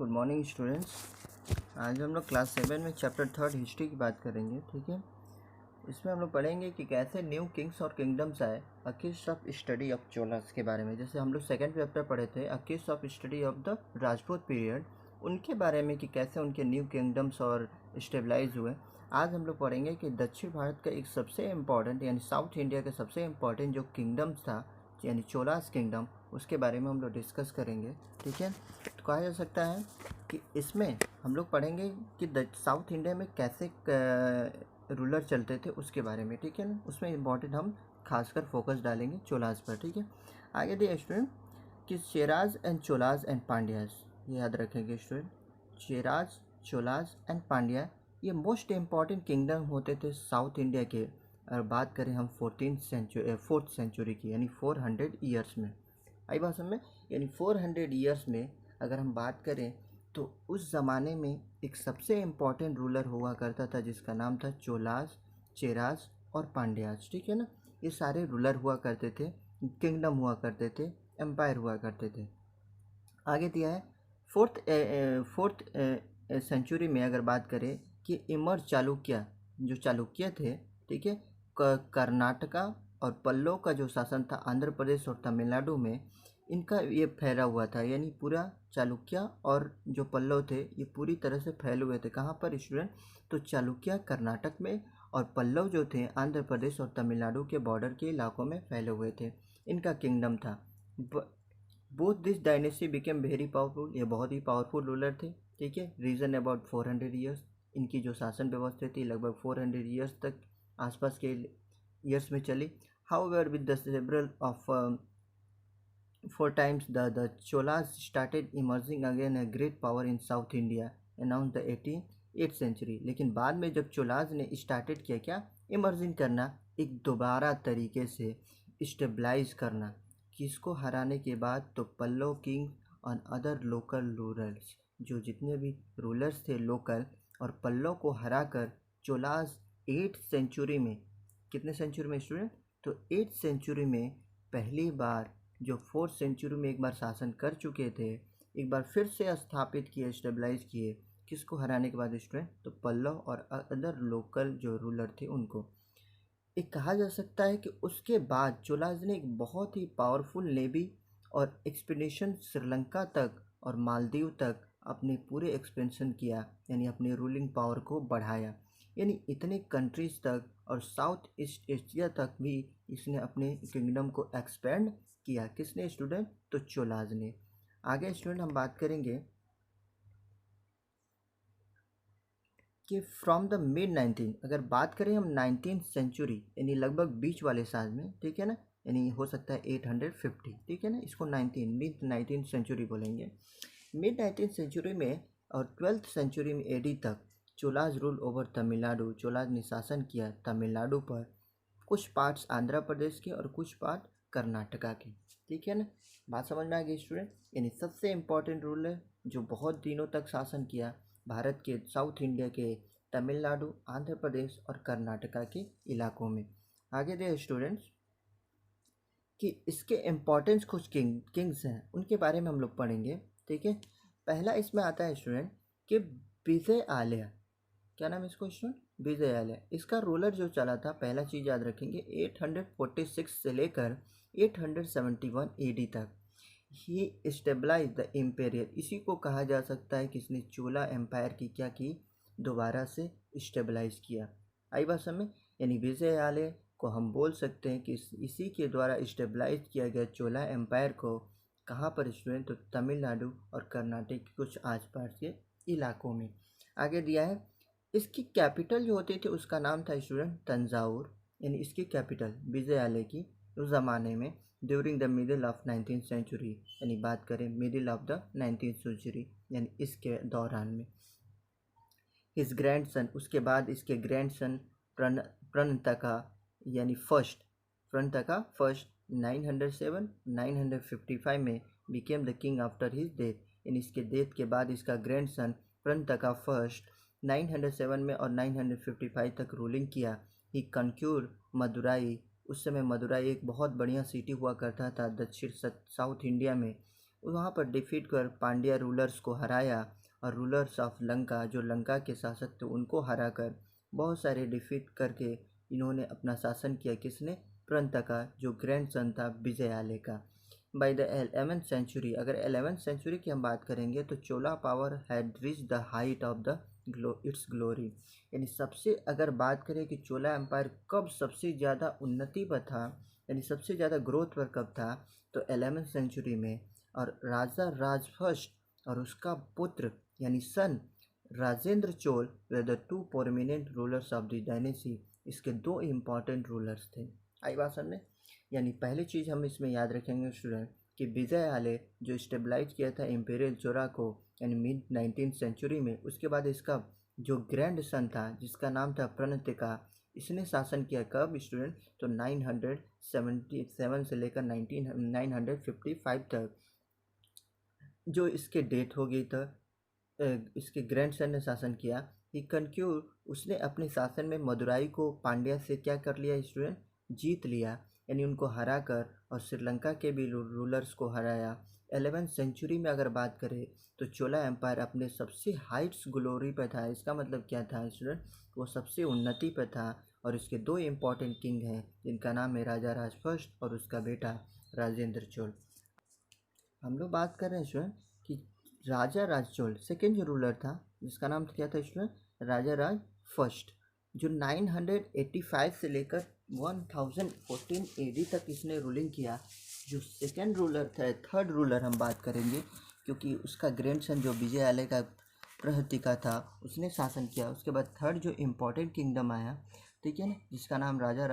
Good morning students. आज हम लोग क्लास 7 में चैप्टर 3 हिस्ट्री की बात करेंगे। ठीक है, इसमें हम लोग पढ़ेंगे कि कैसे न्यू किंग्स और किंगडम्स आए, a case of study of Cholas के बारे में। जैसे हम लोग सेकंड चैप्टर पढ़े थे a case of study of the Rajput period, उनके बारे में कि कैसे उनके न्यू किंगडम्स और स्टेबलाइज हुए। आज हम लोग पढ़ेंगे कि दक्षिण भारत का एक सबसे इम्पॉर्टेंट यानी साउथ इंडिया का सबसे इम्पॉर्टेंट जो किंगडम्स था यानी चोलास किंगडम, उसके बारे में हम लोग डिस्कस करेंगे। ठीक है, तो कहा जा सकता है कि इसमें हम लोग पढ़ेंगे कि साउथ इंडिया में कैसे रूलर चलते थे उसके बारे में। ठीक है ना, उसमें इम्पॉर्टेंट हम खासकर फोकस डालेंगे चोलास पर। ठीक है, आगे दिए स्टूडेंट कि चेराज एंड चोलास एंड पांड्याज, ये याद रखेंगे स्टूडेंट। चेराज, चोलास एंड पांड्या ये मोस्ट इम्पॉर्टेंट किंगडम होते थे साउथ इंडिया के। और बात करें हम 4th सेंचुरी की यानी 400 ईयर्स में, आई बात समझ में, यानी 400 ईयर्स में अगर हम बात करें तो उस ज़माने में एक सबसे इम्पॉर्टेंट रूलर हुआ करता था जिसका नाम था चोलास, चेराज और पांड्याज। ठीक है ना, ये सारे रूलर हुआ करते थे, किंगडम हुआ करते थे, एम्पायर हुआ करते थे। आगे दिया है फोर्थ सेंचुरी में अगर बात करें कि इमर्ज चालुक्य, जो चालुक्य थे, ठीक है, कर्नाटका और पल्लव का जो शासन था आंध्र प्रदेश और तमिलनाडु में, इनका ये फैला हुआ था। यानी पूरा चालुक्य और जो पल्लव थे ये पूरी तरह से फैले हुए थे। कहाँ पर स्टूडेंट? तो चालुक्य कर्नाटक में और पल्लव जो थे आंध्र प्रदेश और तमिलनाडु के बॉर्डर के इलाकों में फैले हुए थे, इनका किंगडम था। Both this dynasty became very powerful, ये बहुत ही पावरफुल रूलर थे। ठीक है, रीजन अबाउट 400 ईयर्स, इनकी जो शासन व्यवस्था थी लगभग 400 ईयर्स तक आसपास के ईयर्स में चली। However with the several of 4 times the Cholas started emerging again a great power in South India around the 8th century। लेकिन बाद में जब चोलाज ने स्टार्टेड किया क्या, इमर्जिंग करना, एक दोबारा तरीके से स्टेबलाइज करना, किसको हराने के बाद? तो पल्लव किंग और अदर लोकल रूलर्स, जो जितने भी रूलर्स थे लोकल, और पल्लव को हराकर चोलाज 8th सेंचुरी में, कितने सेंचुरी में स्टूडेंट? तो 8th सेंचुरी में पहली बार, जो 4th सेंचुरी में एक बार शासन कर चुके थे, एक बार फिर से स्थापित किए, स्टेबलाइज किए। किसको हराने के बाद स्टूडेंट? तो पल्लव और अदर लोकल जो रूलर थे उनको। एक कहा जा सकता है कि उसके बाद चोलाज ने एक बहुत ही पावरफुल नेवी और एक्सपीडिशन श्रीलंका तक और मालदीव तक अपने पूरे एक्सपेंशन किया, यानी अपनी रूलिंग पावर को बढ़ाया। यानी इतने कंट्रीज तक और साउथ ईस्ट एशिया तक भी इसने अपने किंगडम को एक्सपेंड किया। किसने स्टूडेंट? तो चोलाज ने। आगे स्टूडेंट हम बात करेंगे कि फ्रॉम द मिड 19, अगर बात करें हम 19th सेंचुरी यानी लगभग बीच वाले साल में, ठीक है ना, यानी हो सकता है 850, ठीक है ना, इसको मिड 19th सेंचुरी बोलेंगे। मिड 19th सेंचुरी में और 12th सेंचुरी में एडी तक चोलाज रूल ओवर तमिलनाडु, चोलाज ने शासन किया तमिलनाडु पर, कुछ पार्ट्स आंध्र प्रदेश के और कुछ पार्ट कर्नाटका के। ठीक है ना, बात समझ में आ गई स्टूडेंट। यानी सबसे इम्पॉर्टेंट रूल है जो बहुत दिनों तक शासन किया भारत के साउथ इंडिया के तमिलनाडु, आंध्र प्रदेश और कर्नाटका के इलाकों में। आगे दे स्टूडेंट्स कि इसके इम्पॉर्टेंस कुछ किंग्स हैं, उनके बारे में हम लोग पढ़ेंगे। ठीक है, पहला इसमें आता है स्टूडेंट कि विजय आलय, क्या नाम है इसको स्टूडेंट? विजय आलय। इसका रूलर जो चला था, पहला चीज़ याद रखेंगे, 846 से लेकर 871 एडी तक ही स्टेबलाइज द इम्पेरियल। इसी को कहा जा सकता है कि इसने चोला एम्पायर की क्या की? दोबारा से स्टेबलाइज किया। आई बात समझ? यानी विजय आलय को हम बोल सकते हैं कि इसी के द्वारा स्टेबलाइज किया गया चोला एम्पायर को। कहाँ पर स्टूडेंट? तो तमिलनाडु और कर्नाटक के कुछ आसपास के इलाकों में। आगे दिया है इसकी कैपिटल जो होती थी उसका नाम था स्टूडेंट तंजावुर। यानी इसकी कैपिटल विजय आलय की उस ज़माने में during the middle of 19th century, यानी बात करें middle of the 19th century, यानी इसके दौरान में। हिज ग्रैंडसन, उसके बाद इसके ग्रैंडसन प्रणतका यानी प्रणतका फर्स्ट 907-955 में became the king after his death. यानी इसके डेथ के बाद इसका ग्रैंडसन प्रणतका फर्स्ट 907 में और 955 तक रूलिंग किया। ही कंक्यूर मदुराई, उस समय मदुराई एक बहुत बढ़िया सिटी हुआ करता था दक्षिण साउथ इंडिया में, वहाँ पर डिफीट कर पांड्या रूलर्स को हराया और रूलर्स ऑफ लंका जो लंका के शासक थे उनको हरा कर बहुत सारे डिफीट करके इन्होंने अपना शासन किया। किसने? प्रंत का जो ग्रैंड सन था विजयालय का। बाय द 11th सेंचुरी, अगर 11th सेंचुरी की हम बात करेंगे तो Chola power had reach the height of the its glory. यानी सबसे अगर बात करें कि चोला एम्पायर कब सबसे ज़्यादा उन्नति पर था, यानी सबसे ज़्यादा ग्रोथ पर कब था, तो 11th सेंचुरी में। और राजा राज फर्स्ट और उसका पुत्र यानी son Rajendra Chola were the two prominent rulers of the dynasty. इसके दो इम्पॉर्टेंट रूलर्स थे। आई बात समझे? यानी पहली चीज़ हम इसमें याद रखेंगे स्टूडेंट कि विजयालय जो स्टेबलाइज किया था इम्पीरियल चोला को यानी मिड 19th सेंचुरी में, उसके बाद इसका जो ग्रैंड सन था जिसका नाम था प्रणतिका, इसने शासन किया कब स्टूडेंट? तो 977 से लेकर 955 तक जो इसके डेट हो गई था। इसके ग्रैंडसन ने शासन किया। ही कंक्यूर उसने अपने शासन में मदुराई को पांड्या से क्या कर लिया स्टूडेंट? जीत लिया, यानी उनको हरा कर, और श्रीलंका के भी रूलर्स को हराया। 11th सेंचुरी में अगर बात करें तो चोला एम्पायर अपने सबसे हाइट्स ग्लोरी पर था। इसका मतलब क्या था स्टूडेंट? वो सबसे उन्नति पर था। और इसके दो इम्पॉर्टेंट किंग हैं जिनका नाम है राजा राज फर्स्ट और उसका बेटा राजेंद्र चोल। हम लोग बात कर रहे हैं स्टूडेंट कि राजा राज चोल सेकेंड जो रूलर था जिसका नाम क्या था स्टूडेंट? राजा राज फर्स्ट, जो 985 से लेकर 1014 AD तक इसने रूलिंग किया। जो सेकेंड रूलर था, थर्ड रूलर हम बात करेंगे क्योंकि उसका ग्रैंडसन जो विजयालय का प्रहतिका था उसने शासन किया। उसके बाद थर्ड जो इम्पोर्टेंट किंगडम आया, ठीक है ना, जिसका नाम राजा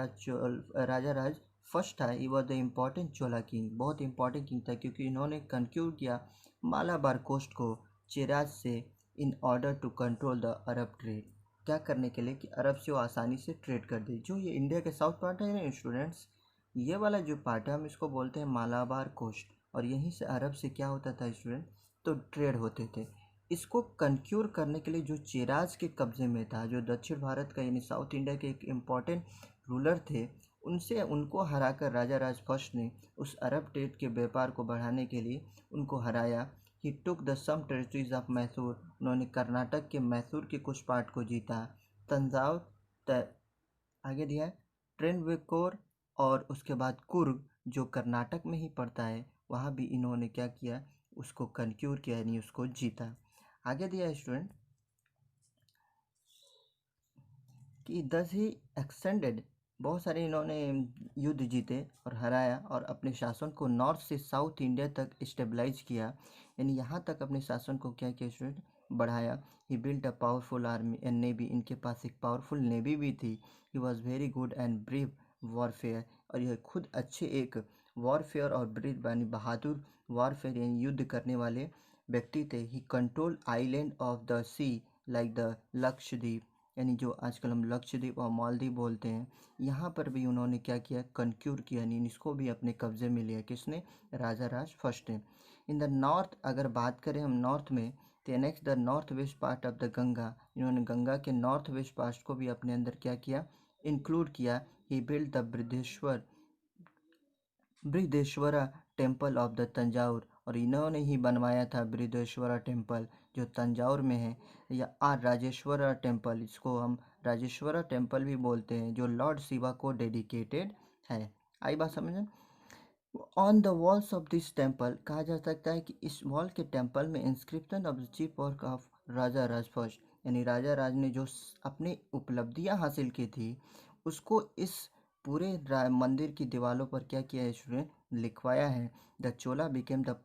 राज फर्स्ट था। He was the important Chola king, बहुत इंपॉर्टेंट किंग था क्योंकि इन्होंने कंक्यूर किया मालाबार कोस्ट को चेराज से in order to control the Arab trade. क्या करने के लिए? कि अरब से वो आसानी से ट्रेड कर दे। जो ये इंडिया के साउथ पार्ट है ना स्टूडेंट्स, ये वाला जो पार्ट है हम इसको बोलते हैं मालाबार कोस्ट, और यहीं से अरब से क्या होता था स्टूडेंट? तो ट्रेड होते थे। इसको कंक्यूर करने के लिए जो चेराज के कब्जे में था, जो दक्षिण भारत का यानी साउथ इंडिया के एक इम्पॉर्टेंट रूलर थे, उनको हराकर राजा राज फर्स्ट ने उस अरब ट्रेड के व्यापार को बढ़ाने के लिए उनको हराया। He took the some territories of Mysore, उन्होंने कर्नाटक के मैसूर के कुछ पार्ट को जीता। तंजाउर आगे दिया है ट्रेनवेकोर, और उसके बाद कुर्ग जो कर्नाटक में ही पड़ता है, वहाँ भी इन्होंने क्या किया? उसको कंक्यूर किया यानी उसको जीता। आगे दिया है स्टूडेंट कि दस ही एक्सटेंडेड, बहुत सारे इन्होंने युद्ध जीते और हराया और अपने शासन को नॉर्थ से साउथ इंडिया तक स्टेबलाइज किया, यानी यहाँ तक अपने शासन को क्या किया स्टूडेंट? बढ़ाया। He built a powerful army and navy, इनके पास एक पावरफुल नेवी भी थी। He was very good and brave warfare, और यह खुद अच्छे एक वॉरफेयर और ब्रीव यानी बहादुर वॉरफेयर यानी युद्ध करने वाले व्यक्ति थे। He control island of the sea like the Lakshadweep, यानी जो आजकल हम लक्षद्वीप और मालदीव बोलते हैं, यहाँ पर भी उन्होंने क्या किया? कंक्यूर किया, यानी इसको भी अपने कब्जे में लिया। किसने? राजा राज फर्स्ट ने। इन द नॉर्थ अगर बात करें हम नॉर्थ में, तो next the north west part of the Ganga, इन्होंने गंगा के नॉर्थ वेस्ट पार्ट को भी अपने अंदर क्या किया? इंक्लूड किया। He build the Brihadeshwara temple of the Thanjavur, और इन्होंने ही बनवाया था बृहदेश्वरा टेम्पल जो तंजाउर में है, या राजेश्वरा टेम्पल, इसको हम राजेश्वरा टेम्पल भी बोलते हैं, जो लॉर्ड शिवा को डेडिकेटेड है। आई बात समझ? On the walls of this temple, कहा जा सकता है कि इस वॉल के टेम्पल में inscription of the chief work of Raja Raj first, यानी राजा राज ने जो अपनी उपलब्धियां हासिल की थी उसको इस पूरे मंदिर की दीवारों पर क्या किया है स्टूडेंट? लिखवाया है। The Chola became the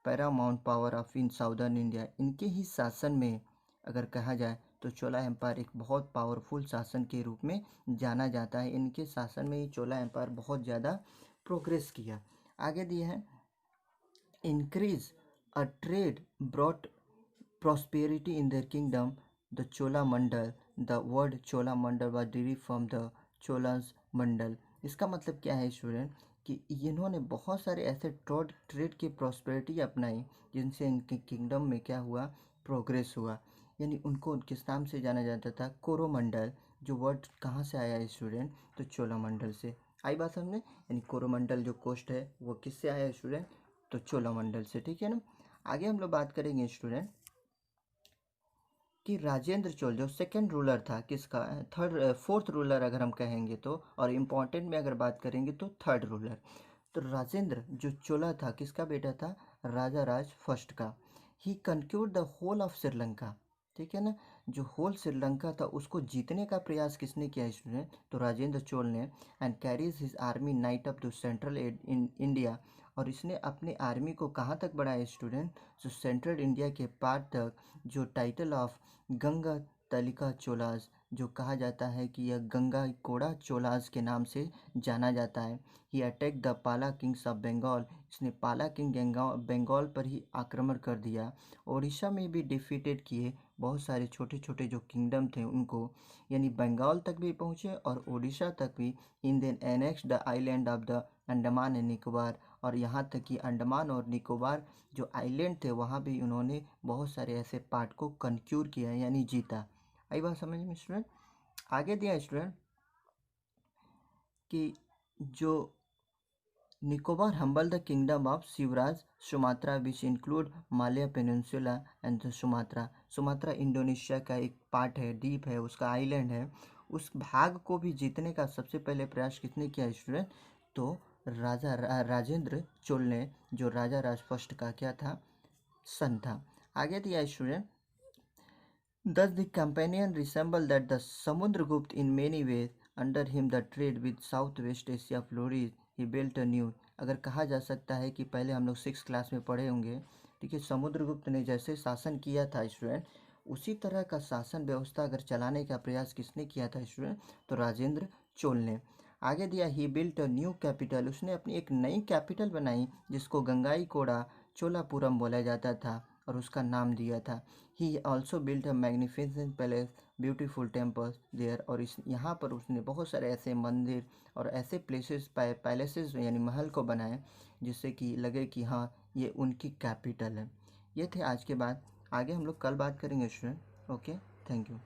Paramount power of in southern India, इनके ही शासन में अगर कहा जाए तो चोला एम्पायर एक बहुत पावरफुल शासन के रूप में जाना जाता है। इनके शासन में ही चोला एम्पायर बहुत ज़्यादा प्रोग्रेस किया। आगे दिए हैं increase a trade brought prosperity in their kingdom, the Chola Mandal. The word Chola Mandal was derived from the Cholas Mandal. इसका मतलब क्या है स्टूडेंट? कि इन्होंने बहुत सारे ऐसे ट्रेड की प्रॉस्पेरिटी अपनाई जिनसे इनके किंगडम में क्या हुआ? प्रोग्रेस हुआ। यानी उनको किस नाम से जाना जाता था? कोरोमंडल, जो वर्ड कहाँ से आया है स्टूडेंट? तो चोला मंडल से। आई बात समझे? यानी कोरोमंडल जो कोस्ट है वो किससे आया है स्टूडेंट? तो चोलामंडल से, ठीक है ना। आगे हम लोग बात करेंगे स्टूडेंट कि राजेंद्र चोल जो सेकंड रूलर था, किसका, फोर्थ रूलर अगर हम कहेंगे तो, और इम्पोर्टेंट में अगर बात करेंगे तो थर्ड रूलर। तो राजेंद्र जो चोला था किसका बेटा था, राजा राज फर्स्ट का। ही कंक्यूर्ड द होल ऑफ श्रीलंका, ठीक है ना। जो होल श्रीलंका था उसको जीतने का प्रयास किसने किया स्टूडेंट, तो राजेंद्र चोल ने। And carries his army right up to central India, और इसने अपने आर्मी को कहाँ तक बढ़ाया स्टूडेंट, जो सेंट्रल इंडिया के पार्ट तक, जो टाइटल ऑफ गंगा तलिका चोलास, जो कहा जाता है कि यह गंगा कोड़ा चोलास के नाम से जाना जाता है। ही अटैक द पाला किंग्स ऑफ बंगाल, इसने पाला किंग बंगाल पर ही आक्रमण कर दिया। उड़ीसा में भी डिफीटेड किए बहुत सारे छोटे छोटे जो किंगडम थे उनको, यानी बंगाल तक भी पहुँचे और उड़ीसा तक भी। In then annex the island of the Andaman and Nicobar, और यहाँ तक कि अंडमान और निकोबार जो आइलैंड थे वहाँ भी उन्होंने बहुत सारे ऐसे पार्ट को कंक्यूर किया यानी जीता। आई बात समझ में स्टूडेंट। आगे दिया स्टूडेंट कि जो Nicobar humble the kingdom of Shivraj Sumatra which include Malaya peninsula and the Sumatra. Sumatra Indonesia का एक पार्ट है, द्वीप है, उसका आइलैंड है। उस भाग को भी जीतने का सबसे पहले प्रयास किसने किया स्टूडेंट, तो राजेंद्र चोल ने, जो राजा राज फर्स्ट का क्या था, सन था। आगे दिया student, thus the companion resembled that the Samudragupta in many ways. Under him the trade with Southwest Asia flourished. He built a new. अगर कहा जा सकता है कि पहले हम लोग 6 क्लास में पढ़े होंगे, ठीक है, समुद्रगुप्त ने जैसे शासन किया था स्टूडेंट, उसी तरह का शासन व्यवस्था अगर चलाने का प्रयास किसने किया था स्टूडेंट, तो राजेंद्र चोल ने। आगे दिया ही बिल्ट अ न्यू कैपिटल, उसने अपनी एक नई कैपिटल बनाई जिसको गंगाई कोड़ा चोलापुरम बोला जाता था और उसका नाम दिया था। He also built a magnificent palace beautiful temples there, और इस यहाँ पर उसने बहुत सारे ऐसे मंदिर और ऐसे प्लेसेस पैलेसेस यानी महल को बनाए जिससे कि लगे कि हाँ ये उनकी कैपिटल है। ये थे आज के बाद, आगे हम लोग कल बात करेंगे स्टूडेंट। Okay, thank you.